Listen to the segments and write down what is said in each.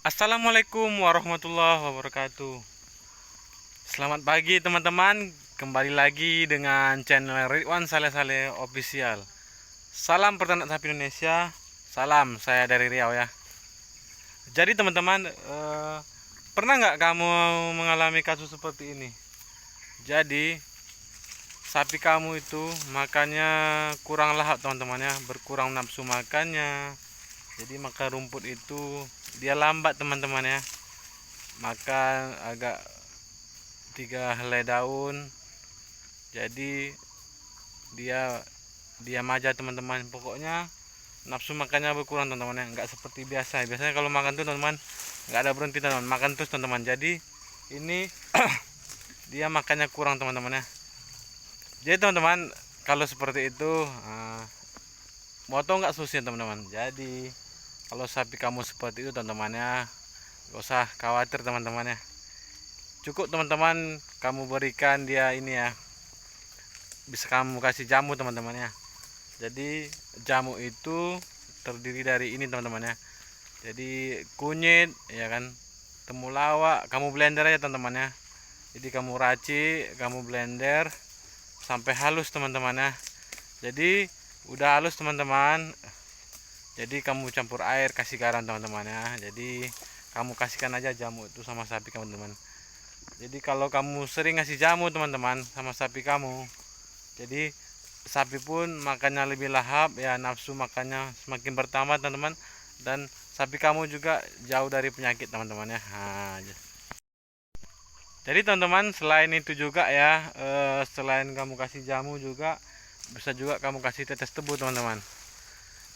Assalamualaikum warahmatullahi wabarakatuh. Selamat pagi teman-teman. Kembali lagi dengan channel Ridwan Saleh Saleh Official. Salam peternak sapi Indonesia. Salam, saya dari Riau ya. Jadi teman-teman, pernah nggak kamu mengalami kasus seperti ini? Jadi sapi kamu itu makannya kurang lahap teman-teman ya, berkurang nafsu makannya. Jadi makan rumput itu dia lambat teman-teman ya. Makan agak 3 helai daun, jadi dia diam aja teman-teman. Pokoknya nafsu makannya berkurang teman-teman ya, nggak seperti biasanya kalau makan tuh teman-teman nggak ada berhenti teman-teman, makan terus teman-teman. Jadi ini dia makannya kurang teman-teman ya. Jadi teman-teman, kalau seperti itu moto nggak susah teman-teman. Jadi kalau sapi kamu seperti itu teman-teman ya, nggak usah khawatir teman-teman ya. Cukup teman-teman kamu berikan dia ini ya, bisa kamu kasih jamu teman-teman ya. Jadi jamu itu terdiri dari ini teman-teman ya. Jadi kunyit ya kan, temulawak kamu blender aja teman-teman ya. Jadi kamu racik, kamu blender sampai halus teman-teman ya. Jadi udah halus teman-teman, jadi kamu campur air, kasih garam teman-teman ya. Jadi kamu kasihkan aja jamu itu sama sapi kamu teman. Jadi kalau kamu sering ngasih jamu teman-teman sama sapi kamu, jadi sapi pun makannya lebih lahap ya, nafsu makannya semakin bertambah teman-teman, dan sapi kamu juga jauh dari penyakit teman-teman ya. Jadi teman-teman, selain itu juga ya, selain kamu kasih jamu juga bisa juga kamu kasih tetes tebu teman-teman.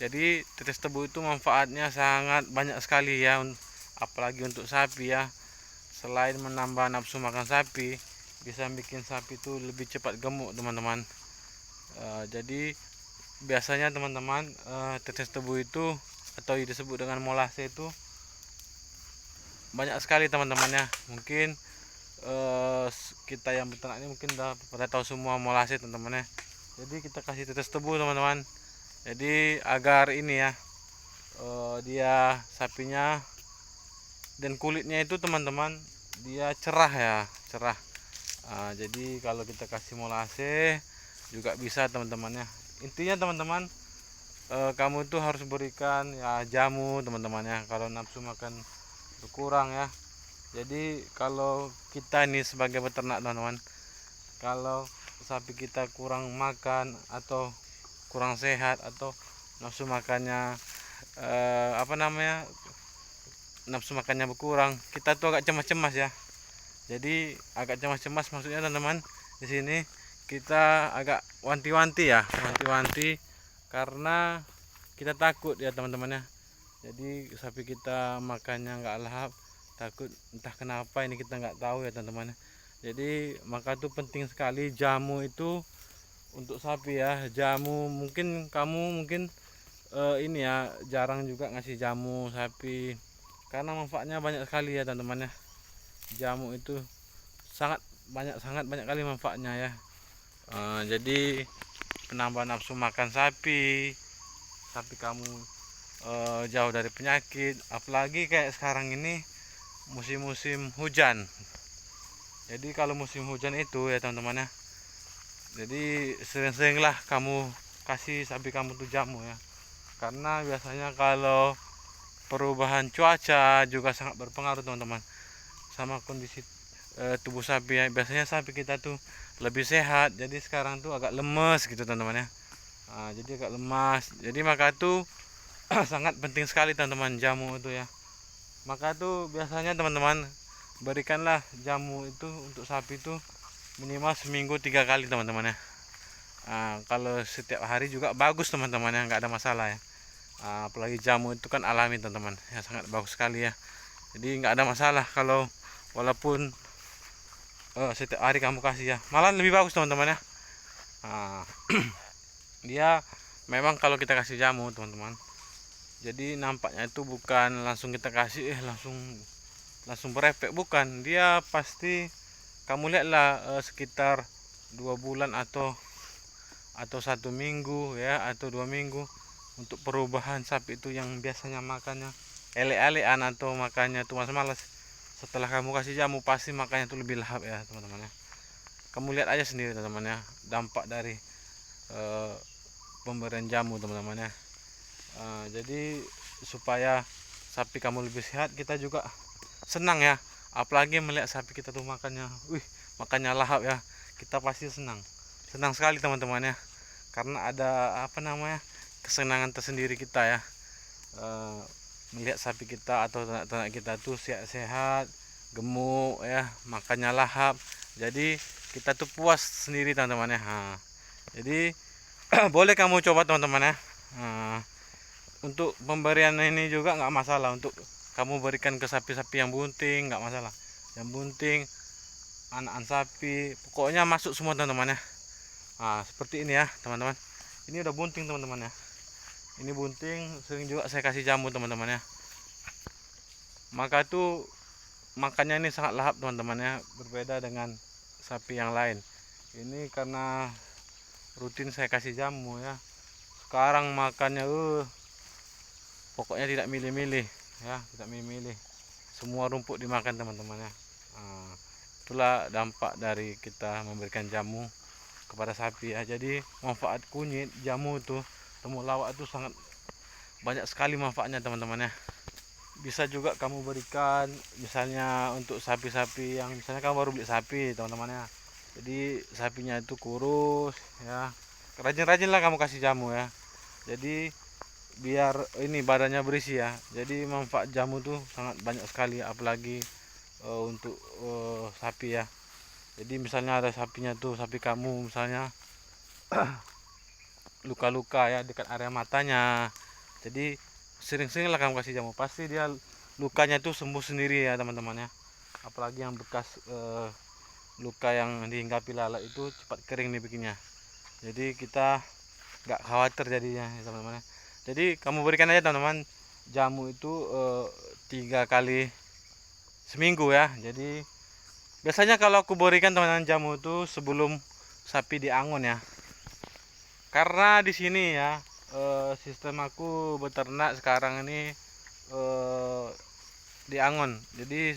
Jadi tetes tebu itu manfaatnya sangat banyak sekali ya, apalagi untuk sapi ya. Selain menambah nafsu makan sapi, bisa bikin sapi itu lebih cepat gemuk teman-teman. Jadi biasanya teman-teman, tetes tebu itu atau disebut dengan molase itu banyak sekali teman-teman ya. Mungkin kita yang beternak ini mungkin udah pada tahu semua molase teman-teman ya. Jadi kita kasih tetes tebu teman-teman, jadi agar ini ya, dia sapinya dan kulitnya itu teman-teman dia cerah ya, cerah. Jadi kalau kita kasih molase juga bisa teman-teman ya. Intinya teman-teman, kamu tuh harus berikan ya jamu teman-teman ya, kalau nafsu makan berkurang ya. Jadi kalau kita ini sebagai peternak teman-teman, kalau sapi kita kurang makan atau kurang sehat atau nafsu makannya nafsu makannya berkurang, kita tuh agak cemas-cemas ya. Jadi agak cemas-cemas maksudnya teman-teman, di sini kita agak wanti-wanti ya, wanti-wanti karena kita takut ya teman-teman ya. Jadi sapi kita makannya nggak lahap, takut entah kenapa ini, kita nggak tahu ya teman-teman. Jadi maka itu penting sekali jamu itu untuk sapi ya. Jamu mungkin kamu ini ya jarang juga ngasih jamu sapi, karena manfaatnya banyak sekali ya teman-teman ya. Jamu itu sangat banyak kali manfaatnya ya. Jadi penambah nafsu makan sapi, sapi kamu jauh dari penyakit, apalagi kayak sekarang ini musim-musim hujan. Jadi kalau musim hujan itu ya teman-teman ya, jadi sering-seringlah kamu kasih sapi kamu tuh jamu ya, karena biasanya kalau perubahan cuaca juga sangat berpengaruh teman-teman sama kondisi tubuh sapi ya. Biasanya sapi kita tuh lebih sehat, jadi sekarang tuh agak lemes gitu teman-teman ya. Jadi agak lemas, jadi maka tuh sangat penting sekali teman-teman jamu itu ya. Maka tuh biasanya teman-teman berikanlah jamu itu untuk sapi itu minimal seminggu 3 kali teman-teman ya. Kalau setiap hari juga bagus teman-teman ya, nggak ada masalah ya. Apalagi jamu itu kan alami teman-teman ya, sangat bagus sekali ya. Jadi nggak ada masalah kalau walaupun setiap hari kamu kasih ya, malah lebih bagus teman-teman ya. Nah, dia memang kalau kita kasih jamu teman-teman, jadi nampaknya itu bukan langsung kita kasih langsung langsung berefek, bukan. Dia pasti kamu lihatlah sekitar 2 bulan atau 1 minggu ya, atau 2 minggu untuk perubahan sapi itu yang biasanya makannya elek-elekan atau makannya tuh malas-malas, setelah kamu kasih jamu pasti makannya tuh lebih lahap ya teman-teman ya. Kamu lihat aja sendiri teman-teman ya, dampak dari eh, pemberian jamu teman-teman ya. Jadi supaya sapi kamu lebih sehat, kita juga senang ya, apalagi melihat sapi kita tuh makannya, makannya lahap ya, kita pasti senang sekali teman-teman ya, karena ada apa namanya, kesenangan tersendiri kita ya, eh, melihat sapi kita atau ternak-ternak kita tuh sehat-sehat, gemuk ya, makannya lahap. Jadi kita tuh puas sendiri teman-teman ya. Jadi boleh kamu coba teman-teman ya. Untuk pemberian ini juga nggak masalah, untuk kamu berikan ke sapi-sapi yang bunting nggak masalah, yang bunting, anak-anak sapi, pokoknya masuk semua teman-teman ya. Seperti ini ya teman-teman, ini udah bunting teman-teman ya, ini bunting, sering juga saya kasih jamu teman-teman ya, maka itu makannya ini sangat lahap teman-teman ya, berbeda dengan sapi yang lain. Ini karena rutin saya kasih jamu ya, sekarang makannya pokoknya tidak milih-milih ya, tidak milih-milih, semua rumput dimakan teman-teman ya. Itulah dampak dari kita memberikan jamu kepada sapi ya. Jadi manfaat kunyit jamu itu, temulawak itu sangat banyak sekali manfaatnya teman-teman ya. Bisa juga kamu berikan misalnya untuk sapi-sapi yang misalnya kamu baru beli sapi teman-teman ya, jadi sapinya itu kurus ya, rajin-rajin lah kamu kasih jamu ya, jadi biar ini badannya berisi ya. Jadi manfaat jamu tuh sangat banyak sekali, apalagi untuk sapi ya. Jadi misalnya ada sapinya tuh, sapi kamu misalnya luka-luka ya dekat area matanya, jadi sering-sering lah kamu kasih jamu, pasti dia lukanya tuh sembuh sendiri ya teman-teman ya. Apalagi yang bekas luka yang dihinggapi lalat itu cepat kering nih bikinnya, jadi kita nggak khawatir jadinya ya teman-teman ya. Jadi kamu berikan aja teman-teman jamu itu 3 kali seminggu ya. Jadi biasanya kalau aku berikan teman-teman jamu itu sebelum sapi diangon ya, karena di sini ya sistem aku beternak sekarang ini diangon. Jadi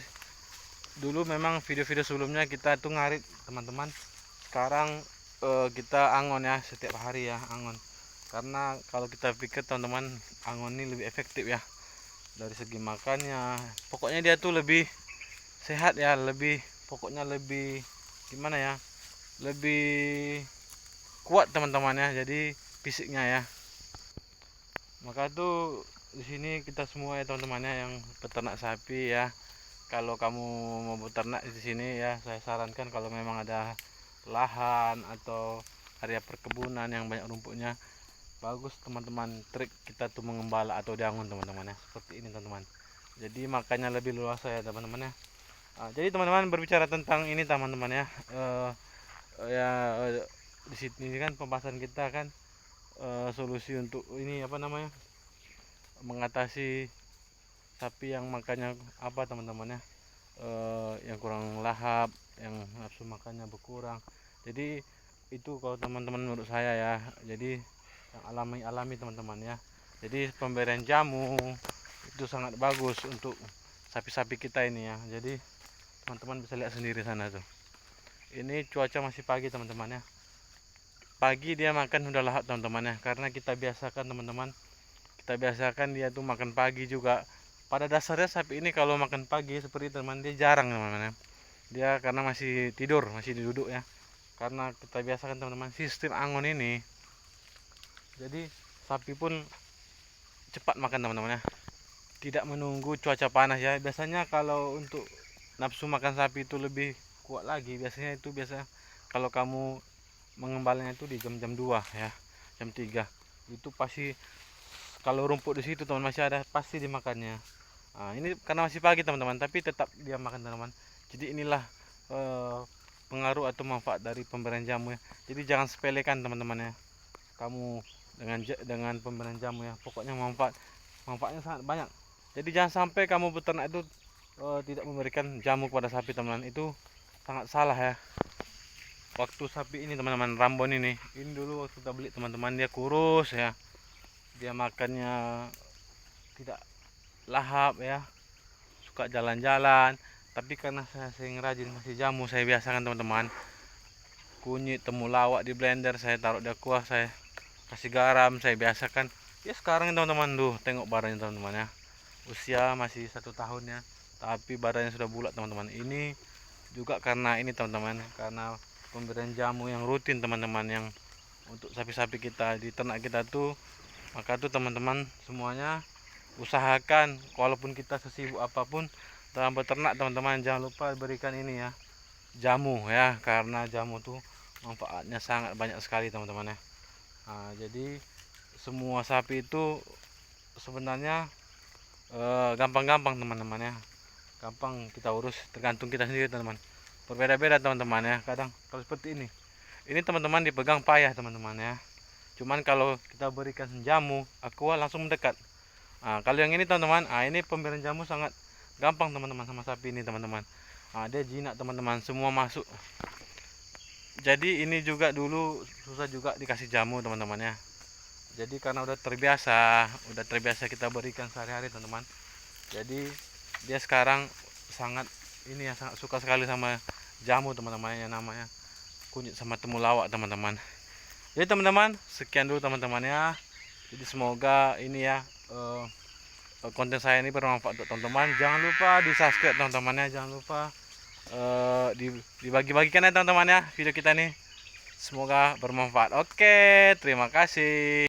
dulu memang video-video sebelumnya kita tuh ngarit teman-teman, sekarang kita angon ya, setiap hari ya angon. Karena kalau kita pikir teman-teman, angon ini lebih efektif ya dari segi makannya, pokoknya dia tuh lebih sehat ya, lebih pokoknya lebih gimana ya, lebih kuat teman-teman ya, jadi fisiknya ya. Maka tuh di sini kita semua ya teman-teman ya yang peternak sapi ya, kalau kamu mau beternak di sini ya, saya sarankan kalau memang ada lahan atau area perkebunan yang banyak rumputnya, bagus teman-teman trik kita tuh mengembala atau diangon teman-teman ya, seperti ini teman-teman. Jadi makanya lebih luas ya teman-teman ya. Jadi teman-teman berbicara tentang ini teman-teman ya, ya di sini kan pembahasan kita kan solusi untuk ini apa namanya, mengatasi sapi yang makannya apa teman-teman ya, yang kurang lahap, yang nafsu makannya berkurang. Jadi itu kalau teman-teman menurut saya ya, jadi yang alami teman-teman ya. Jadi pemberian jamu itu sangat bagus untuk sapi-sapi kita ini ya. Jadi teman-teman bisa lihat sendiri sana tuh, ini cuaca masih pagi teman-teman ya, pagi dia makan udah lahap teman-teman ya, karena kita biasakan teman-teman, kita biasakan dia tuh makan pagi juga. Pada dasarnya sapi ini kalau makan pagi seperti teman, dia jarang teman-teman ya, dia karena masih tidur, masih duduk ya, karena kita biasakan teman-teman sistem angon ini, jadi sapi pun cepat makan teman-teman ya, tidak menunggu cuaca panas ya. Biasanya kalau untuk nafsu makan sapi itu lebih kuat lagi, biasanya itu kalau kamu mengembalanya itu di jam-jam 2 ya, jam 3 itu pasti, kalau rumput di situ teman masih ada, pasti dimakannya. Ini karena masih pagi teman-teman, tapi tetap dia makan teman-teman. Jadi inilah pengaruh atau manfaat dari pemberian jamu ya. Jadi jangan sepelekan teman-teman ya, kamu dengan pemberian jamu ya, pokoknya manfaatnya sangat banyak. Jadi jangan sampai kamu beternak itu tidak memberikan jamu kepada sapi teman-teman, itu sangat salah ya. Waktu sapi ini teman-teman, Rambon ini dulu waktu kita beli teman-teman, dia kurus ya, dia makannya tidak lahap ya, suka jalan-jalan. Tapi karena saya sering rajin kasih jamu, saya biasakan teman-teman, kunyit temulawak di blender, saya taruh di kuah, saya kasih garam, saya biasakan. Ya sekarang teman-teman, tuh tengok badannya teman-teman ya, usia masih 1 tahun ya, tapi badannya sudah bulat teman-teman. Ini juga karena ini teman-teman, karena pemberian jamu yang rutin teman-teman, yang untuk sapi-sapi kita di ternak kita tuh. Maka tuh teman-teman semuanya usahakan, walaupun kita sesibuk apapun dalam beternak teman-teman, jangan lupa berikan ini ya, jamu ya, karena jamu tuh manfaatnya sangat banyak sekali teman-teman ya. Nah, jadi semua sapi itu sebenarnya gampang-gampang teman-teman ya, gampang kita urus, tergantung kita sendiri teman-teman. Berbeda-beda teman-teman ya. Kadang kalau seperti ini teman-teman dipegang payah teman-teman ya. Cuman kalau kita berikan jamu aqua langsung mendekat. Nah, kalau yang ini teman-teman, ini pemberian jamu sangat gampang teman-teman sama sapi ini teman-teman. Dia jinak teman-teman, semua masuk. Jadi ini juga dulu susah juga dikasih jamu teman-teman ya. Jadi karena udah terbiasa kita berikan sehari-hari teman-teman. Jadi dia sekarang sangat ini ya, sangat suka sekali sama jamu teman-teman, yang namanya kunyit sama temulawak teman-teman. Jadi teman-teman, sekian dulu teman-teman ya. Jadi semoga ini ya, konten saya ini bermanfaat untuk teman-teman. Jangan lupa di subscribe teman-teman ya, jangan lupa dibagi-bagikan ya teman-teman ya video kita nih. Semoga bermanfaat. Oke, terima kasih.